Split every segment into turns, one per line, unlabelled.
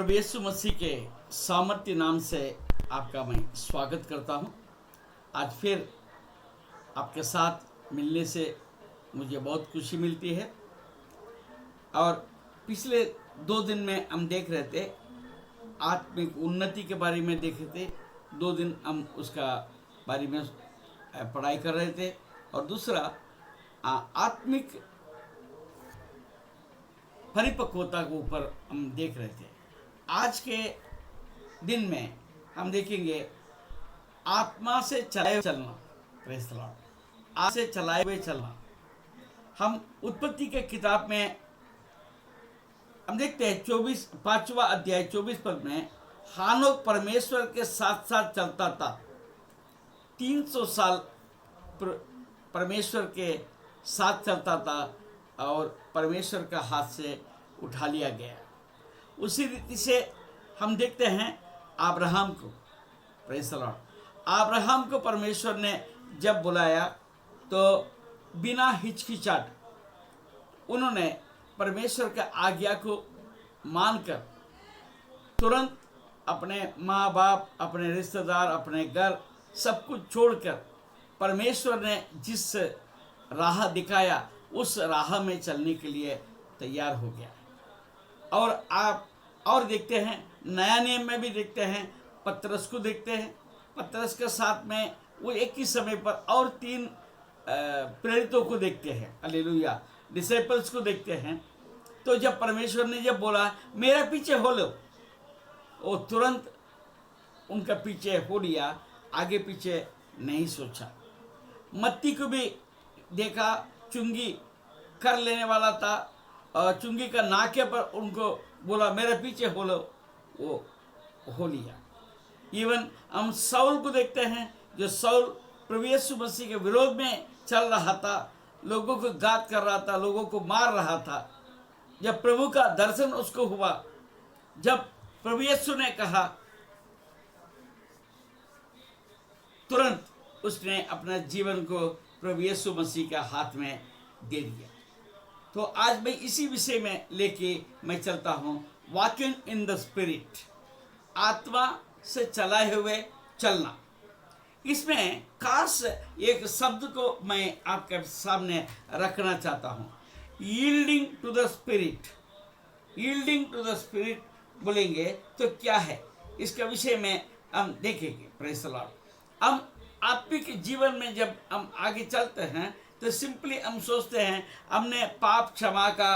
प्रभु यीशु मसीह के सामर्थ्य नाम से आपका मैं स्वागत करता हूं। आज फिर आपके साथ मिलने से मुझे बहुत खुशी मिलती है। और पिछले 2 दिन में हम देख रहे थे, आत्मिक उन्नति के बारे में देख रहे थे। 2 दिन हम उसका बारे में पढ़ाई कर रहे थे। और दूसरा आत्मिक परिपक्वता के ऊपर हम देख रहे थे। आज के दिन में हम देखेंगे आत्मा से चलाए हुए चलना। Praise the Lord. आत्मा से चलाए हुए चलना। हम उत्पत्ति के किताब में हम देखते हैं 5वां अध्याय 24 पद में, हानोक परमेश्वर के साथ साथ चलता था। 300 साल परमेश्वर के साथ चलता था और परमेश्वर का हाथ से उठा लिया गया। उसी रीति से हम देखते हैं अब्राहम को। Praise the Lord. अब्राहम को परमेश्वर ने जब बुलाया तो बिना हिचकिचाहट उन्होंने परमेश्वर का आज्ञा को मानकर तुरंत अपने माँ बाप, अपने रिश्तेदार, अपने घर सब कुछ छोड़कर परमेश्वर ने जिस राह दिखाया उस राह में चलने के लिए तैयार हो गया। और आप और देखते हैं, नया नियम में भी देखते हैं, पतरस को देखते हैं। पतरस के साथ में वो एक ही समय पर और 3 प्रेरितों को देखते हैं। हालेलुया। डिसिपल्स को देखते हैं। तो जब परमेश्वर ने जब बोला मेरे पीछे हो लो, वो तुरंत उनका पीछे हो लिया, आगे पीछे नहीं सोचा। मत्ती को भी देखा, चुंगी कर लेने वाला था और चुंगी का नाके पर उनको बोला मेरे पीछे हो लो, वो हो लिया। इवन हम साउल को देखते हैं, जो साउल प्रभु यीशु मसीह के विरोध में चल रहा था, लोगों को घात कर रहा था, लोगों को मार रहा था। जब प्रभु का दर्शन उसको हुआ, जब प्रभु यीशु ने कहा, तुरंत उसने अपना जीवन को प्रभु यीशु मसीह के हाथ में दे दिया। तो आज मैं इसी विषय में लेके मैं चलता हूँ, वॉकिंग इन द स्पिरिट, आत्मा से चलाए हुए चलना। इसमें खास एक शब्द को मैं आपके सामने रखना चाहता हूँ, yielding to the spirit. Yielding to the spirit बोलेंगे तो क्या है, इसके विषय में हम देखेंगे। Praise the Lord. हम आत्मिक जीवन में जब हम आगे चलते हैं तो सिंपली हम सोचते हैं हमने पाप क्षमा का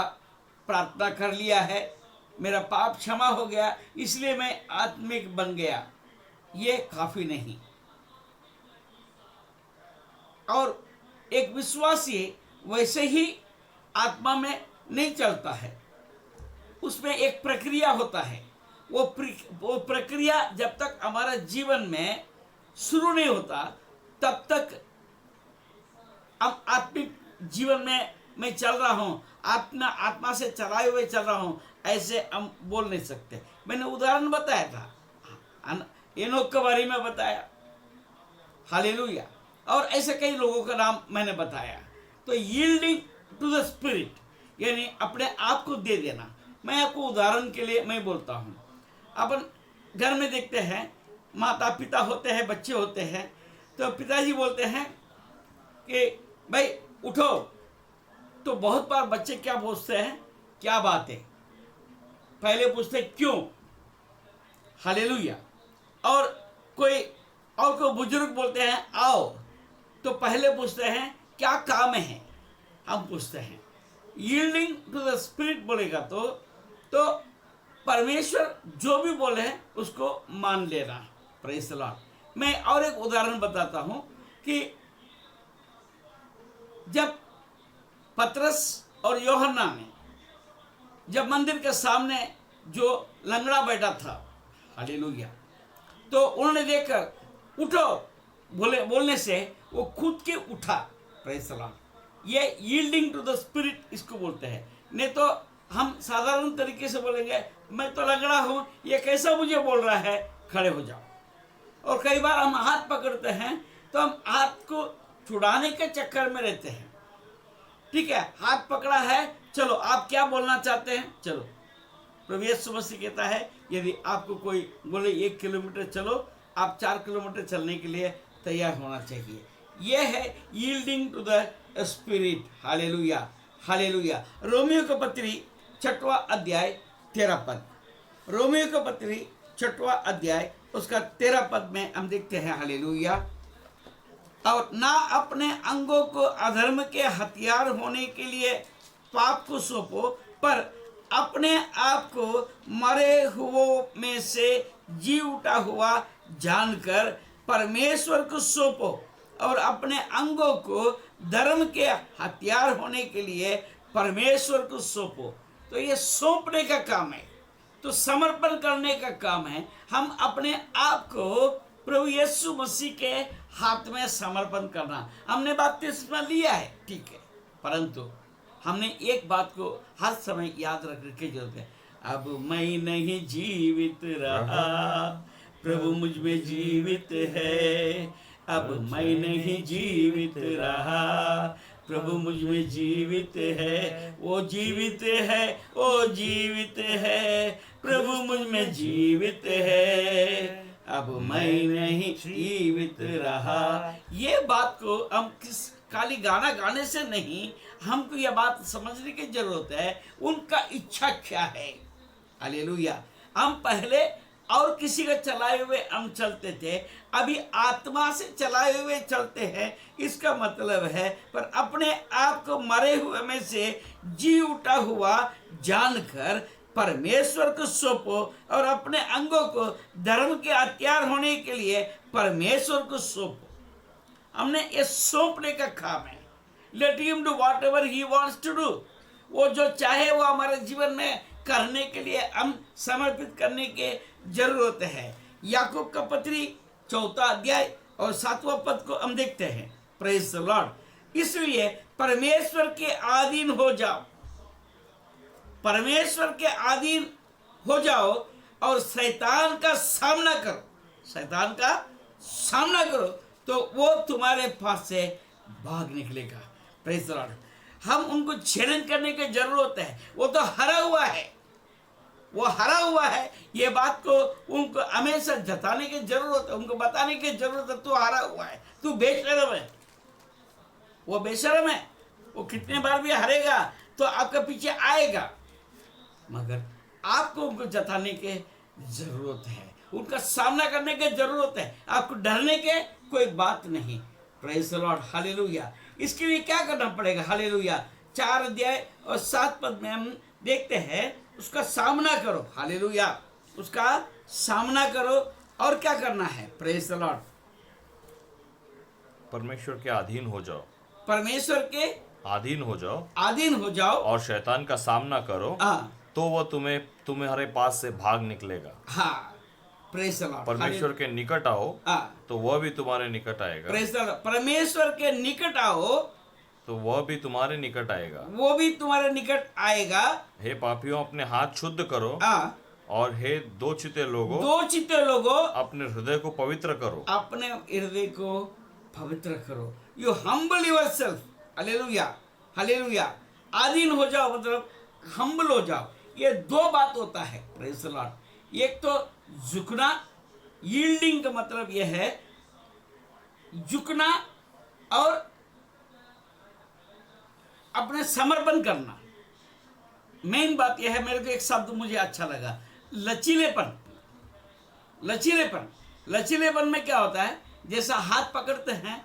प्रार्थना कर लिया है, मेरा पाप क्षमा हो गया इसलिए मैं आत्मिक बन गया। ये काफ़ी नहीं। और एक विश्वासी वैसे ही आत्मा में नहीं चलता है, उसमें एक प्रक्रिया होता है। वो प्रक्रिया जब तक हमारा जीवन में शुरू नहीं होता तब तक हम आत्मिक जीवन में मैं चल रहा हूँ, आत्मा से चलाए हुए चल रहा हूँ, ऐसे हम बोल नहीं सकते। मैंने उदाहरण बताया था, एनोक के बारे में बताया। हालेलुया। और ऐसे कई लोगों का नाम मैंने बताया। तो यील्डिंग टू द स्पिरिट यानी अपने आप को दे देना। मैं आपको उदाहरण के लिए मैं बोलता हूँ, अपन घर में देखते हैं माता पिता होते हैं, बच्चे होते हैं। तो पिताजी बोलते हैं कि भाई उठो, तो बहुत बार बच्चे क्या पूछते हैं, क्या बात है, पहले पूछते क्यों। हालेलुया। और कोई बुजुर्ग बोलते हैं आओ, तो पहले पूछते हैं क्या काम है, हम पूछते हैं। यील्डिंग टू द स्पिरिट बोलेगा तो परमेश्वर जो भी बोले उसको मान लेना। Praise the Lord. मैं और एक उदाहरण बताता हूं कि जब पतरस और यूहन्ना ने जब मंदिर के सामने जो लंगड़ा बैठा था, हालेलुया, तो उन्होंने देखकर उठो बोलने से वो खुद के उठा। Praise the Lord. ये यील्डिंग टू द स्पिरिट इसको बोलते हैं। नहीं तो हम साधारण तरीके से बोलेंगे मैं तो लंगड़ा हूँ, ये कैसा मुझे बोल रहा है, खड़े हो जाओ। और कई बार हम हाथ पकड़ते हैं तो हम हाथ को छुड़ाने के चक्कर में रहते हैं। ठीक है, हाथ पकड़ा है, चलो आप क्या बोलना चाहते हैं, चलो प्रभु यीशु मसीह कहता है यदि आपको कोई बोले 1 किलोमीटर चलो, आप 4 किलोमीटर चलने के लिए तैयार होना चाहिए। यह है yielding to the spirit. Hallelujah, hallelujah. रोमियो का पत्री 6वां अध्याय 13 पद, रोमियो का पत्री 6वां अध्याय उसका 13 पद में हम देखते हैं, हालेलुया। और ना अपने अंगों को अधर्म के हथियार होने के लिए पाप को सौंपो, पर अपने आप को मरे हुओं में से जी उठा हुआ जानकर परमेश्वर को सौंपो, और अपने अंगों को धर्म के हथियार होने के लिए परमेश्वर को सौंपो। तो ये सौंपने का काम है, तो समर्पण करने का काम है। हम अपने आप को प्रभु यीशु मसीह के हाथ में समर्पण करना। हमने बपतिस्मा लिया है, ठीक है, परंतु हमने एक बात को हर समय याद रखने की जरूरत है। अब मैं नहीं जीवित रहा, प्रभु मुझ में जीवित है। अब मैं नहीं जीवित रहा, प्रभु मुझ में जीवित है। वो जीवित है, वो जीवित है, प्रभु मुझ में जीवित है। अब मैं नहीं जीवित रहा। ये बात को हम किस खाली गाना गाने से नहीं, हमको यह बात समझने की जरूरत है उनका इच्छा क्या है। हालेलुया। हम पहले और किसी का चलाए हुए हम चलते थे, अभी आत्मा से चलाए हुए चलते हैं। इसका मतलब है पर अपने आप को मरे हुए में से जी उठा हुआ जानकर परमेश्वर को सौंपो, और अपने अंगों को धर्म के हथियार होने के लिए परमेश्वर को सौंपो। हमने ये सौंपने का काम है। Let him do whatever he wants to do. वो जो चाहे वो हमारे जीवन में करने के लिए हम समर्पित करने की जरूरत है। याकूब का पत्री 4 अध्याय और 7वां पद को हम देखते हैं। Praise the Lord. इसलिए परमेश्वर के अधीन हो जाओ, परमेश्वर के अधीन हो जाओ और शैतान का सामना करो। शैतान का सामना करो तो वो तुम्हारे पास से भाग निकलेगा। Praise the Lord. हम उनको छेड़न करने की जरूरत है। वो तो हरा हुआ है, वो हरा हुआ है। ये बात को उनको हमेशा जताने की जरूरत है, उनको बताने की जरूरत है। तू हरा हुआ है, तू बेशरम है। वो बेशरम है, वो कितने बार भी हारेगा तो आपके पीछे आएगा, मगर आपको उनको जताने की जरूरत है, उनका सामना करने की जरूरत है। आपको डरने के कोई बात नहीं। Praise the Lord, hallelujah. इसके लिए क्या करना पड़ेगा? हालेलुया। 4 अध्याय और 7 पद में हम देखते हैं, उसका सामना करो। हालेलुया, उसका सामना करो। और क्या करना है? Praise the Lord.
परमेश्वर के अधीन हो जाओ,
परमेश्वर के
अधीन हो जाओ,
अधीन हो जाओ
और शैतान का सामना करो।
हाँ,
तो वह तुम्हारे पास से भाग निकलेगा।
हाँ, प्रेज द लॉर्ड।
परमेश्वर के निकट आओ
हाँ,
तो वह भी तुम्हारे निकट आएगा।
Praise the Lord. परमेश्वर के निकट आओ
तो वह भी तुम्हारे निकट आएगा।
वो भी तुम्हारे निकट आएगा।
हे पापियों, अपने हाथ शुद्ध करो,
हाँ,
और हे दो चिते लोगों,
दो चित्ते लोगों,
अपने हृदय को पवित्र करो।
अपने हृदय को पवित्र करो। You humble yourself. Hallelujah, hallelujah. अधीन हो जाओ मतलब हम्बल हो जाओ। ये 2 बात होता है। Praise the Lord. एक तो झुकना, यील्डिंग का मतलब यह है झुकना और अपने समर्पण करना। मेन बात यह है, मेरे को एक शब्द मुझे अच्छा लगा, लचीलेपन। लचीलेपन, लचीलेपन में क्या होता है? जैसा हाथ पकड़ते हैं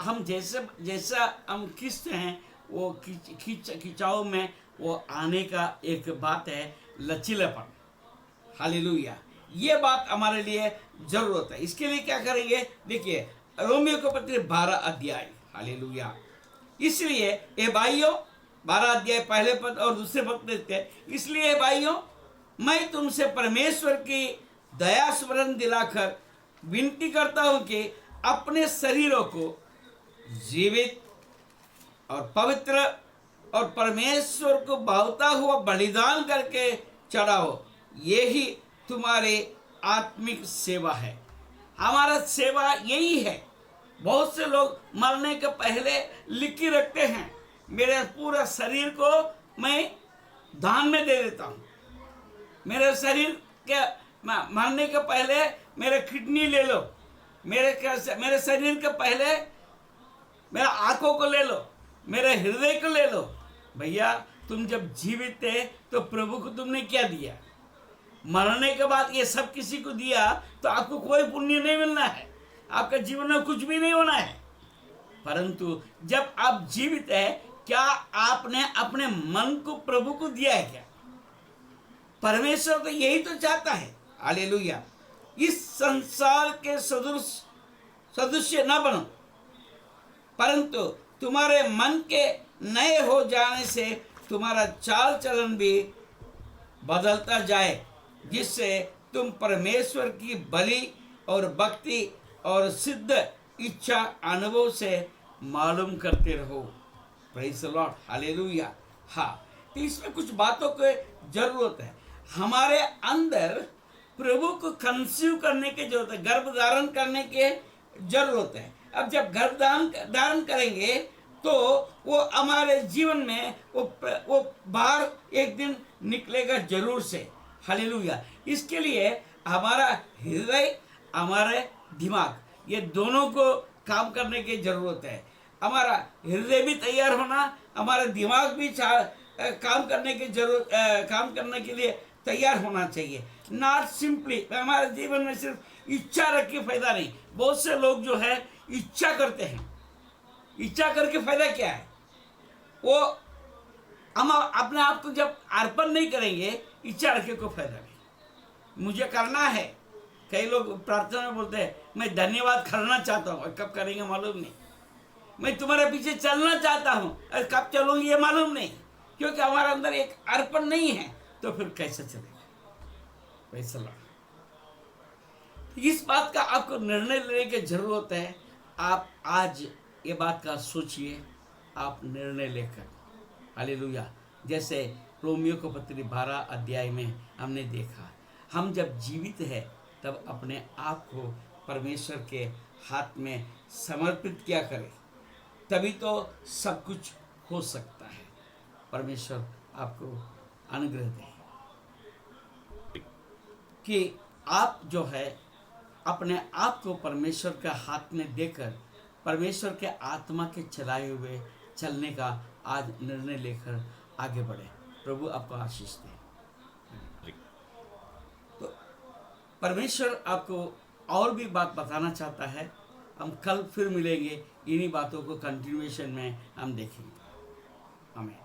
हम, जैसा हम खींचते हैं, वो खिंचाव में वो आने का एक बात है, लचीलेपन। हालेलुया। ये बात हमारे लिए जरूरत है। इसके लिए क्या करेंगे? देखिए रोमियो के पत्र 12 अध्याय। हालेलुया। इसलिए ए भाइयों, 12 अध्याय पहले पद और दूसरे पद देखते हैं। इसलिए भाइयों, मैं तुमसे परमेश्वर की दया स्मरण दिलाकर विनती करता हूं कि अपने शरीरों को जीवित और पवित्र और परमेश्वर को भावता हुआ बलिदान करके चढ़ाओ। ये ही तुम्हारी आत्मिक सेवा है। हमारा सेवा यही है। बहुत से लोग मरने के पहले लिखी रखते हैं, मेरे पूरा शरीर को मैं दान में दे देता हूँ। मेरे शरीर के मरने के पहले मेरे किडनी ले लो, मेरे शरीर के पहले मेरे आंखों को ले लो, मेरे हृदय को ले लो। भैया तुम जब जीवित थे तो प्रभु को तुमने क्या दिया? मरने के बाद ये सब किसी को दिया तो आपको कोई पुण्य नहीं मिलना है, आपका जीवन में कुछ भी नहीं होना है। परंतु जब आप जीवित है, क्या आपने अपने मन को प्रभु को दिया है क्या? परमेश्वर तो यही तो चाहता है। हालेलुया। इस संसार के सदृश्य न बनो, परंतु तुम्हारे मन के नए हो जाने से तुम्हारा चाल चलन भी बदलता जाए, जिससे तुम परमेश्वर की बलि और भक्ति और सिद्ध इच्छा अनुभव से मालूम करते रहो। Praise the Lord. हालेलुया। हाँ, तो इसमें कुछ बातों की जरूरत है। हमारे अंदर प्रभु को कंसीव करने की जरूरत है, गर्भ धारण करने की जरूरत है। अब जब गर्भ धारण करेंगे तो वो हमारे जीवन में वो बाहर एक दिन निकलेगा जरूर से। हालेलुया। इसके लिए हमारा हृदय, हमारे दिमाग, ये दोनों को काम करने की जरूरत है। हमारा हृदय भी तैयार होना, हमारा दिमाग भी काम करने के लिए तैयार होना चाहिए। नॉट सिंपली हमारे जीवन में सिर्फ इच्छा रख के फायदा नहीं। बहुत से लोग जो है इच्छा करते हैं, इच्छा करके फायदा क्या है? वो हम अपने आप को जब अर्पण नहीं करेंगे, इच्छा रखे को फायदा नहीं। मुझे करना है, कई लोग प्रार्थना में बोलते हैं मैं धन्यवाद करना चाहता हूँ, और कब करेंगे मालूम नहीं। मैं तुम्हारे पीछे चलना चाहता हूँ, और कब चलूंगी ये मालूम नहीं, क्योंकि हमारे अंदर एक अर्पण नहीं है। तो फिर कैसे चलेगा? वैसा इस बात का आपको निर्णय लेने की जरूरत है। आप आज ये बात का सोचिए, आप निर्णय लेकर। हालेलुया। जैसे रोमियो को पत्री 12 अध्याय में हमने देखा, हम जब जीवित है तब अपने आप को परमेश्वर के हाथ में समर्पित किया करें, तभी तो सब कुछ हो सकता है। परमेश्वर आपको अनुग्रह दे कि आप जो है अपने आप को परमेश्वर के हाथ में देकर परमेश्वर के आत्मा के चलाए हुए चलने का आज निर्णय लेकर आगे बढ़े। प्रभु आपको आशीष दे। तो परमेश्वर आपको और भी बात बताना चाहता है। हम कल फिर मिलेंगे, इन्हीं बातों को कंटिन्यूएशन में हम देखेंगे। आमीन।